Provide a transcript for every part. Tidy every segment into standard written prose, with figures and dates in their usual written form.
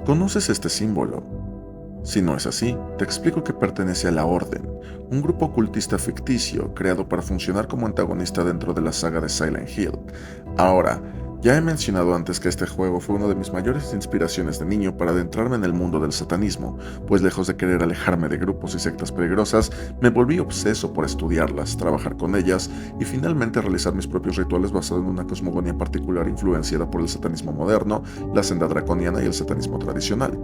¿Conoces este símbolo? Si no es así, te explico que pertenece a la Orden, un grupo ocultista ficticio creado para funcionar como antagonista dentro de la saga de Silent Hill. Ahora, ya he mencionado antes que este juego fue una de mis mayores inspiraciones de niño para adentrarme en el mundo del satanismo, pues lejos de querer alejarme de grupos y sectas peligrosas, me volví obseso por estudiarlas, trabajar con ellas y finalmente realizar mis propios rituales basados en una cosmogonía particular influenciada por el satanismo moderno, la senda draconiana y el satanismo tradicional.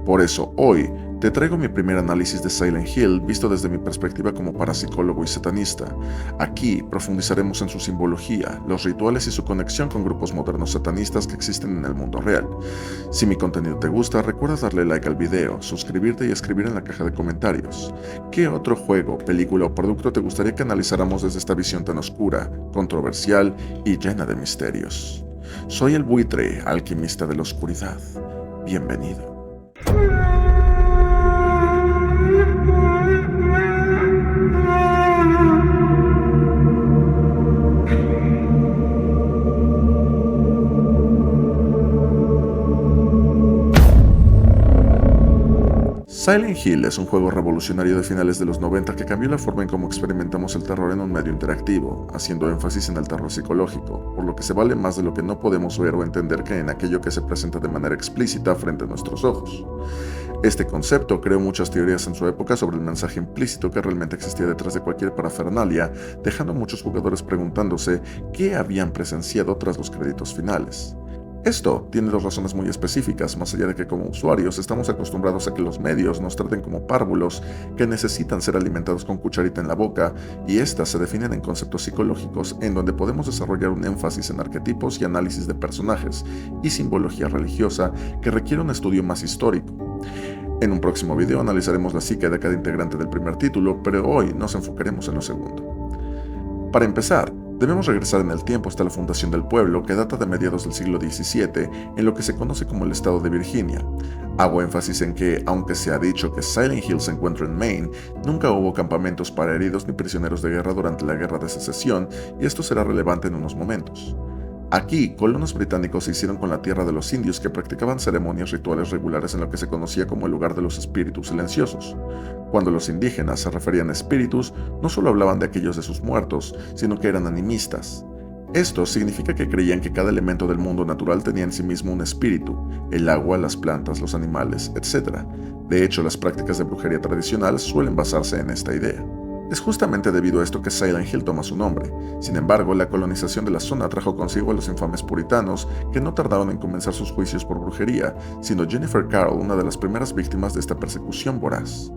Por eso, hoy, te traigo mi primer análisis de Silent Hill visto desde mi perspectiva como parapsicólogo y satanista. Aquí profundizaremos en su simbología, los rituales y su conexión con grupos modernos satanistas que existen en el mundo real. Si mi contenido te gusta, recuerda darle like al video, suscribirte y escribir en la caja de comentarios. ¿Qué otro juego, película o producto te gustaría que analizáramos desde esta visión tan oscura, controversial y llena de misterios? Soy el buitre, alquimista de la oscuridad. Bienvenido. Silent Hill es un juego revolucionario de finales de los 90 que cambió la forma en cómo experimentamos el terror en un medio interactivo, haciendo énfasis en el terror psicológico, por lo que se vale más de lo que no podemos ver o entender que en aquello que se presenta de manera explícita frente a nuestros ojos. Este concepto creó muchas teorías en su época sobre el mensaje implícito que realmente existía detrás de cualquier parafernalia, dejando a muchos jugadores preguntándose qué habían presenciado tras los créditos finales. Esto tiene dos razones muy específicas, más allá de que como usuarios estamos acostumbrados a que los medios nos traten como párvulos que necesitan ser alimentados con cucharita en la boca, y estas se definen en conceptos psicológicos en donde podemos desarrollar un énfasis en arquetipos y análisis de personajes, y simbología religiosa que requiere un estudio más histórico. En un próximo video analizaremos la psique de cada integrante del primer título, pero hoy nos enfocaremos en lo segundo. Para empezar, debemos regresar en el tiempo hasta la fundación del pueblo, que data de mediados del siglo XVII, en lo que se conoce como el estado de Virginia. Hago énfasis en que, aunque se ha dicho que Silent Hill se encuentra en Maine, nunca hubo campamentos para heridos ni prisioneros de guerra durante la Guerra de Secesión, y esto será relevante en unos momentos. Aquí, colonos británicos se hicieron con la tierra de los indios que practicaban ceremonias rituales regulares en lo que se conocía como el lugar de los espíritus silenciosos. Cuando los indígenas se referían a espíritus, no solo hablaban de aquellos de sus muertos, sino que eran animistas. Esto significa que creían que cada elemento del mundo natural tenía en sí mismo un espíritu: el agua, las plantas, los animales, etc. De hecho, las prácticas de brujería tradicional suelen basarse en esta idea. Es justamente debido a esto que Silent Hill toma su nombre. Sin embargo, la colonización de la zona trajo consigo a los infames puritanos, que no tardaron en comenzar sus juicios por brujería, siendo Jennifer Carroll una de las primeras víctimas de esta persecución voraz.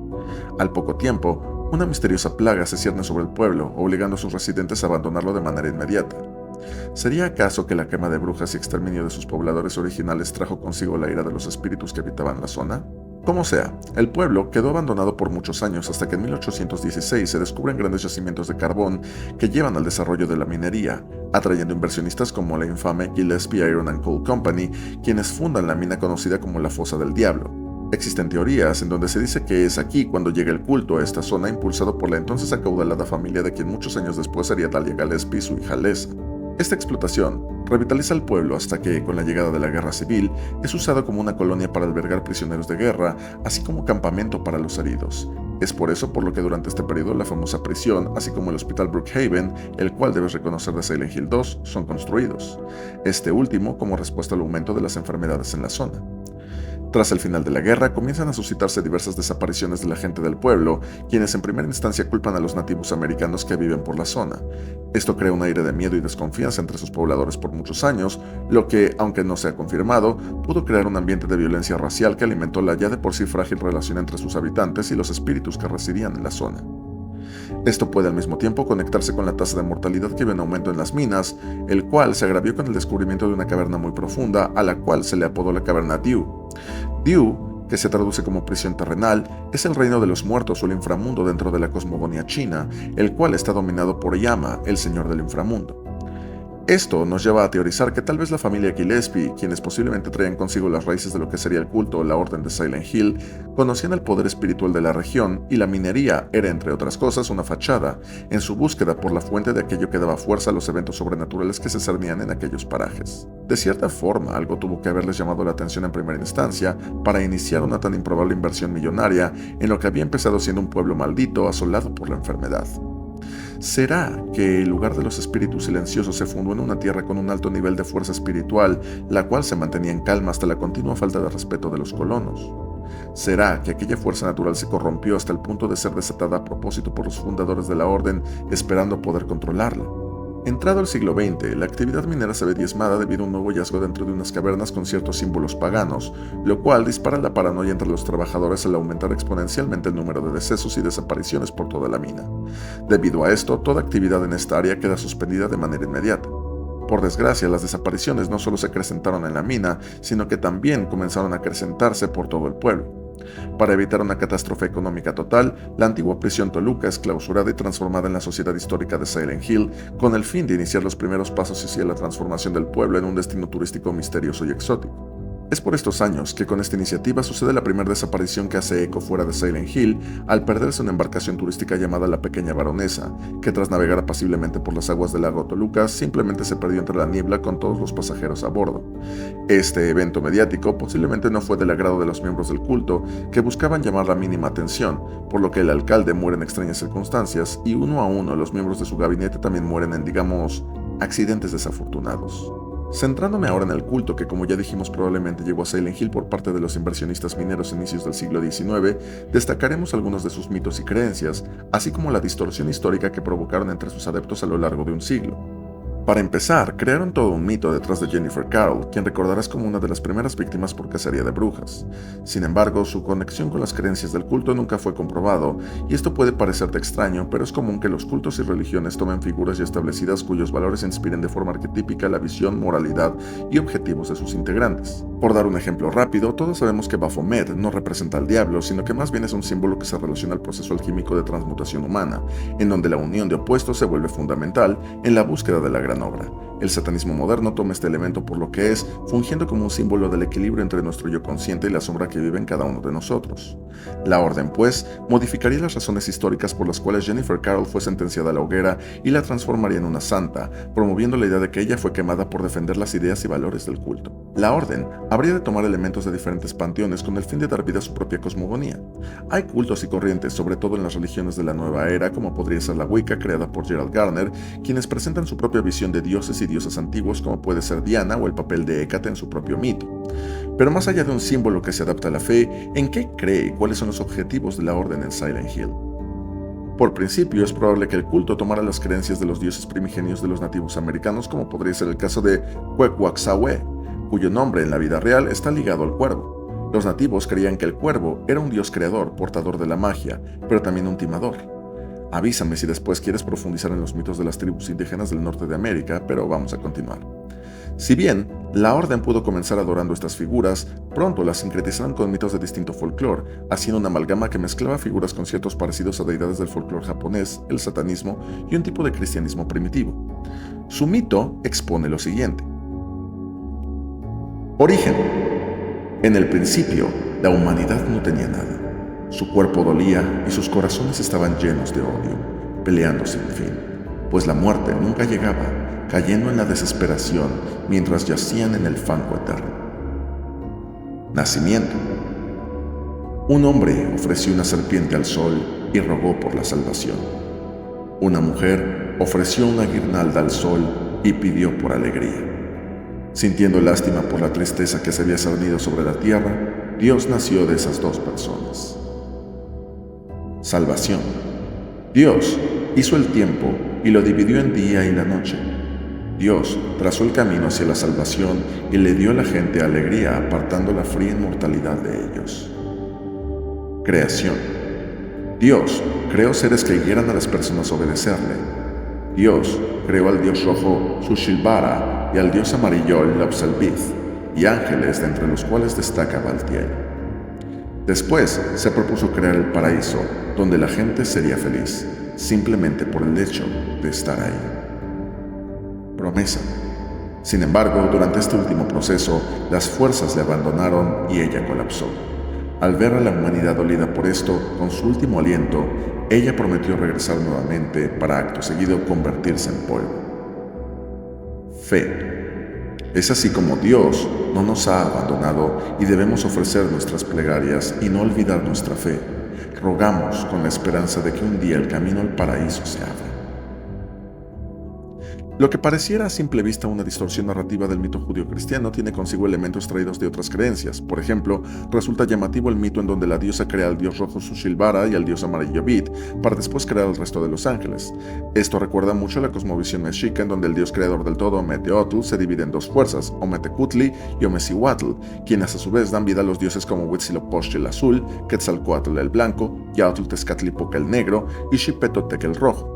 Al poco tiempo, una misteriosa plaga se cierne sobre el pueblo, obligando a sus residentes a abandonarlo de manera inmediata. ¿Sería acaso que la quema de brujas y exterminio de sus pobladores originales trajo consigo la ira de los espíritus que habitaban la zona? Como sea, el pueblo quedó abandonado por muchos años hasta que en 1816 se descubren grandes yacimientos de carbón que llevan al desarrollo de la minería, atrayendo inversionistas como la infame Gillespie Iron and Coal Company, quienes fundan la mina conocida como la Fosa del Diablo. Existen teorías en donde se dice que es aquí cuando llega el culto a esta zona impulsado por la entonces acaudalada familia de quien muchos años después sería Dahlia Gillespie y su hija Lesa. Esta explotación revitaliza el pueblo hasta que, con la llegada de la guerra civil, es usado como una colonia para albergar prisioneros de guerra, así como campamento para los heridos. Es por eso por lo que durante este periodo la famosa prisión, así como el hospital Brookhaven, el cual debes reconocer de Silent Hill 2, son construidos. Este último como respuesta al aumento de las enfermedades en la zona. Tras el final de la guerra, comienzan a suscitarse diversas desapariciones de la gente del pueblo, quienes en primera instancia culpan a los nativos americanos que viven por la zona. Esto crea un aire de miedo y desconfianza entre sus pobladores por muchos años, lo que, aunque no se ha confirmado, pudo crear un ambiente de violencia racial que alimentó la ya de por sí frágil relación entre sus habitantes y los espíritus que residían en la zona. Esto puede al mismo tiempo conectarse con la tasa de mortalidad que vio en aumento en las minas, el cual se agravió con el descubrimiento de una caverna muy profunda, a la cual se le apodó la caverna Dew. Dew, que se traduce como prisión terrenal, es el reino de los muertos o el inframundo dentro de la cosmogonía china, el cual está dominado por Yama, el señor del inframundo. Esto nos lleva a teorizar que tal vez la familia Gillespie, quienes posiblemente traían consigo las raíces de lo que sería el culto o la orden de Silent Hill, conocían el poder espiritual de la región y la minería era, entre otras cosas, una fachada en su búsqueda por la fuente de aquello que daba fuerza a los eventos sobrenaturales que se cernían en aquellos parajes. De cierta forma, algo tuvo que haberles llamado la atención en primera instancia para iniciar una tan improbable inversión millonaria en lo que había empezado siendo un pueblo maldito asolado por la enfermedad. ¿Será que el lugar de los espíritus silenciosos se fundó en una tierra con un alto nivel de fuerza espiritual, la cual se mantenía en calma hasta la continua falta de respeto de los colonos? ¿Será que aquella fuerza natural se corrompió hasta el punto de ser desatada a propósito por los fundadores de la orden, esperando poder controlarla? Entrado el siglo XX, la actividad minera se ve diezmada debido a un nuevo hallazgo dentro de unas cavernas con ciertos símbolos paganos, lo cual dispara la paranoia entre los trabajadores al aumentar exponencialmente el número de decesos y desapariciones por toda la mina. Debido a esto, toda actividad en esta área queda suspendida de manera inmediata. Por desgracia, las desapariciones no solo se acrecentaron en la mina, sino que también comenzaron a acrecentarse por todo el pueblo. Para evitar una catástrofe económica total, la antigua prisión Toluca es clausurada y transformada en la sociedad histórica de Silent Hill, con el fin de iniciar los primeros pasos hacia la transformación del pueblo en un destino turístico misterioso y exótico. Es por estos años que con esta iniciativa sucede la primera desaparición que hace eco fuera de Silent Hill al perderse una embarcación turística llamada la Pequeña Baronesa, que tras navegar apaciblemente por las aguas del lago Toluca simplemente se perdió entre la niebla con todos los pasajeros a bordo. Este evento mediático posiblemente no fue del agrado de los miembros del culto, que buscaban llamar la mínima atención, por lo que el alcalde muere en extrañas circunstancias y uno a uno los miembros de su gabinete también mueren en, digamos, accidentes desafortunados. Centrándome ahora en el culto que, como ya dijimos, probablemente llegó a Silent Hill por parte de los inversionistas mineros a inicios del siglo XIX, destacaremos algunos de sus mitos y creencias, así como la distorsión histórica que provocaron entre sus adeptos a lo largo de un siglo. Para empezar, crearon todo un mito detrás de Jennifer Carroll, quien recordarás como una de las primeras víctimas por cacería de brujas. Sin embargo, su conexión con las creencias del culto nunca fue comprobado, y esto puede parecerte extraño, pero es común que los cultos y religiones tomen figuras ya establecidas cuyos valores inspiren de forma arquetípica la visión, moralidad y objetivos de sus integrantes. Por dar un ejemplo rápido, todos sabemos que Baphomet no representa al diablo, sino que más bien es un símbolo que se relaciona al proceso alquímico de transmutación humana, en donde la unión de opuestos se vuelve fundamental en la búsqueda de la gran obra. El satanismo moderno toma este elemento por lo que es, fungiendo como un símbolo del equilibrio entre nuestro yo consciente y la sombra que vive en cada uno de nosotros. La orden, pues, modificaría las razones históricas por las cuales Jennifer Carroll fue sentenciada a la hoguera y la transformaría en una santa, promoviendo la idea de que ella fue quemada por defender las ideas y valores del culto. La orden habría de tomar elementos de diferentes panteones con el fin de dar vida a su propia cosmogonía. Hay cultos y corrientes, sobre todo en las religiones de la nueva era, como podría ser la Wicca, creada por Gerald Gardner, quienes presentan su propia visión de dioses y diosas antiguos, como puede ser Diana o el papel de Hécate en su propio mito. Pero más allá de un símbolo que se adapta a la fe, ¿en qué cree y cuáles son los objetivos de la orden en Silent Hill? Por principio, es probable que el culto tomara las creencias de los dioses primigenios de los nativos americanos, como podría ser el caso de Quequaxahueh, cuyo nombre en la vida real está ligado al cuervo. Los nativos creían que el cuervo era un dios creador, portador de la magia, pero también un timador. Avísame si después quieres profundizar en los mitos de las tribus indígenas del norte de América, pero vamos a continuar. Si bien la orden pudo comenzar adorando estas figuras, pronto las sincretizaron con mitos de distinto folclore, haciendo una amalgama que mezclaba figuras con ciertos parecidos a deidades del folclore japonés, el satanismo y un tipo de cristianismo primitivo. Su mito expone lo siguiente. Origen. En el principio, la humanidad no tenía nada. Su cuerpo dolía y sus corazones estaban llenos de odio, peleando sin fin, pues la muerte nunca llegaba, cayendo en la desesperación mientras yacían en el fango eterno. Nacimiento. Un hombre ofreció una serpiente al sol y rogó por la salvación. Una mujer ofreció una guirnalda al sol y pidió por alegría. Sintiendo lástima por la tristeza que se había cernido sobre la tierra, Dios nació de esas dos personas. Salvación. Dios hizo el tiempo y lo dividió en día y la noche. Dios trazó el camino hacia la salvación y le dio a la gente alegría apartando la fría inmortalidad de ellos. Creación. Dios creó seres que guieran a las personas a obedecerle. Dios creó al dios rojo Sushilvara y al dios amarillo Lapsalbith, y ángeles de entre los cuales destaca Baltiel. Después se propuso crear el paraíso, donde la gente sería feliz, simplemente por el hecho de estar ahí. promesa. Sin embargo, durante este último proceso, las fuerzas le abandonaron y ella colapsó. Al ver a la humanidad dolida por esto, con su último aliento, ella prometió regresar nuevamente para acto seguido convertirse en polvo. Fe. Es así como Dios no nos ha abandonado y debemos ofrecer nuestras plegarias y no olvidar nuestra fe. Rogamos con la esperanza de que un día el camino al paraíso se abra. Lo que pareciera a simple vista una distorsión narrativa del mito judío-cristiano tiene consigo elementos traídos de otras creencias. Por ejemplo, resulta llamativo el mito en donde la diosa crea al dios rojo Sushilvara y al dios amarillo Bit, para después crear al resto de los ángeles. Esto recuerda mucho a la cosmovisión mexica en donde el dios creador del todo, Ometeotl, se divide en dos fuerzas, Ometecutli y Omecihuatl, quienes a su vez dan vida a los dioses como Huitzilopochtli el azul, Quetzalcoatl el blanco, Yautl Tezcatlipoca el negro y Xipetotec el rojo.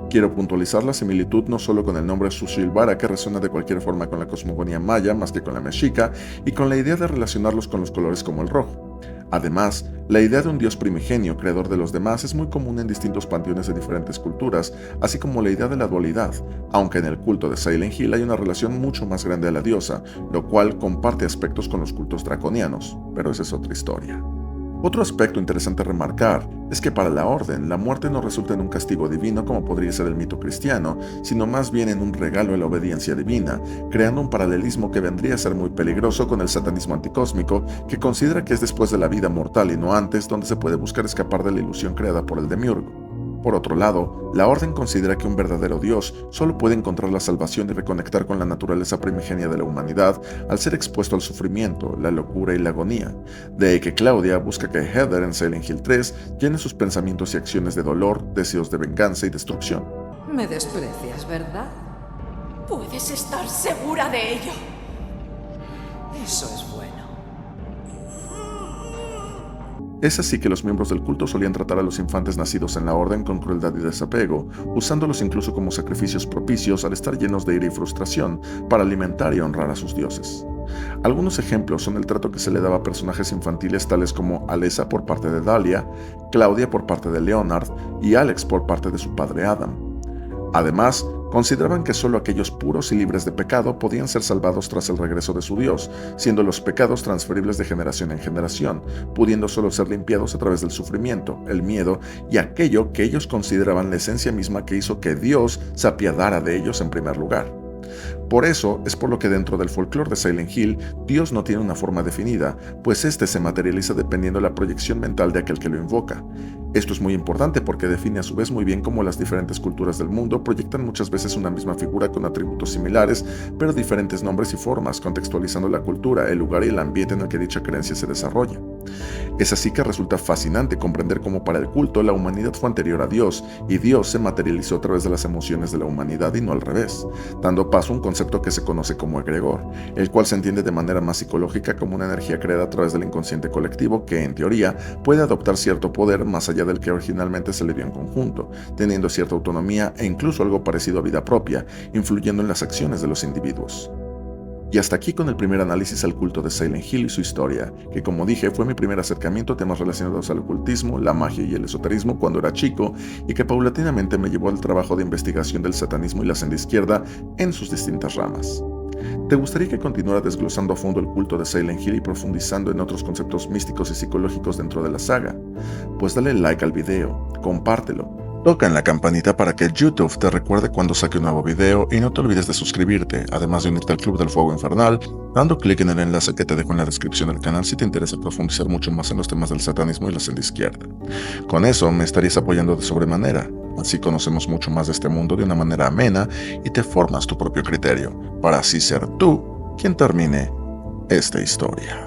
Quiero puntualizar la similitud no solo con el nombre Sushilvara, que resuena de cualquier forma con la cosmogonía maya más que con la mexica, y con la idea de relacionarlos con los colores como el rojo. Además, la idea de un dios primigenio, creador de los demás, es muy común en distintos panteones de diferentes culturas, así como la idea de la dualidad, aunque en el culto de Silent Hill hay una relación mucho más grande a la diosa, lo cual comparte aspectos con los cultos draconianos, pero esa es otra historia. Otro aspecto interesante a remarcar es que para la Orden, la muerte no resulta en un castigo divino como podría ser el mito cristiano, sino más bien en un regalo de la obediencia divina, creando un paralelismo que vendría a ser muy peligroso con el satanismo anticósmico, que considera que es después de la vida mortal y no antes donde se puede buscar escapar de la ilusión creada por el demiurgo. Por otro lado, la Orden considera que un verdadero Dios solo puede encontrar la salvación y reconectar con la naturaleza primigenia de la humanidad al ser expuesto al sufrimiento, la locura y la agonía. De ahí que Claudia busca que Heather en Silent Hill 3 llene sus pensamientos y acciones de dolor, deseos de venganza y destrucción. Me desprecias, ¿verdad? Puedes estar segura de ello. Eso es bueno. Es así que los miembros del culto solían tratar a los infantes nacidos en la Orden con crueldad y desapego, usándolos incluso como sacrificios propicios al estar llenos de ira y frustración para alimentar y honrar a sus dioses. Algunos ejemplos son el trato que se le daba a personajes infantiles tales como Alessa por parte de Dahlia, Claudia por parte de Leonard y Alex por parte de su padre Adam. Además, consideraban que solo aquellos puros y libres de pecado podían ser salvados tras el regreso de su Dios, siendo los pecados transferibles de generación en generación, pudiendo solo ser limpiados a través del sufrimiento, el miedo y aquello que ellos consideraban la esencia misma que hizo que Dios se apiadara de ellos en primer lugar. Por eso es por lo que dentro del folclore de Silent Hill, Dios no tiene una forma definida, pues este se materializa dependiendo de la proyección mental de aquel que lo invoca. Esto es muy importante porque define a su vez muy bien cómo las diferentes culturas del mundo proyectan muchas veces una misma figura con atributos similares, pero diferentes nombres y formas, contextualizando la cultura, el lugar y el ambiente en el que dicha creencia se desarrolla. Es así que resulta fascinante comprender cómo para el culto la humanidad fue anterior a Dios, y Dios se materializó a través de las emociones de la humanidad y no al revés, dando paso a un concepto que se conoce como egregor, el cual se entiende de manera más psicológica como una energía creada a través del inconsciente colectivo que, en teoría, puede adoptar cierto poder más allá del que originalmente se le dio en conjunto, teniendo cierta autonomía e incluso algo parecido a vida propia, influyendo en las acciones de los individuos. Y hasta aquí con el primer análisis al culto de Silent Hill y su historia, que como dije fue mi primer acercamiento a temas relacionados al ocultismo, la magia y el esoterismo cuando era chico, y que paulatinamente me llevó al trabajo de investigación del satanismo y la senda izquierda en sus distintas ramas. ¿Te gustaría que continuara desglosando a fondo el culto de Silent Hill y profundizando en otros conceptos místicos y psicológicos dentro de la saga? Pues dale like al video, compártelo, toca en la campanita para que YouTube te recuerde cuando saque un nuevo video y no te olvides de suscribirte, además de unirte al Club del Fuego Infernal, dando clic en el enlace que te dejo en la descripción del canal si te interesa profundizar mucho más en los temas del satanismo y la senda izquierda. Con eso me estarías apoyando de sobremanera, así conocemos mucho más de este mundo de una manera amena y te formas tu propio criterio, para así ser tú quien termine esta historia.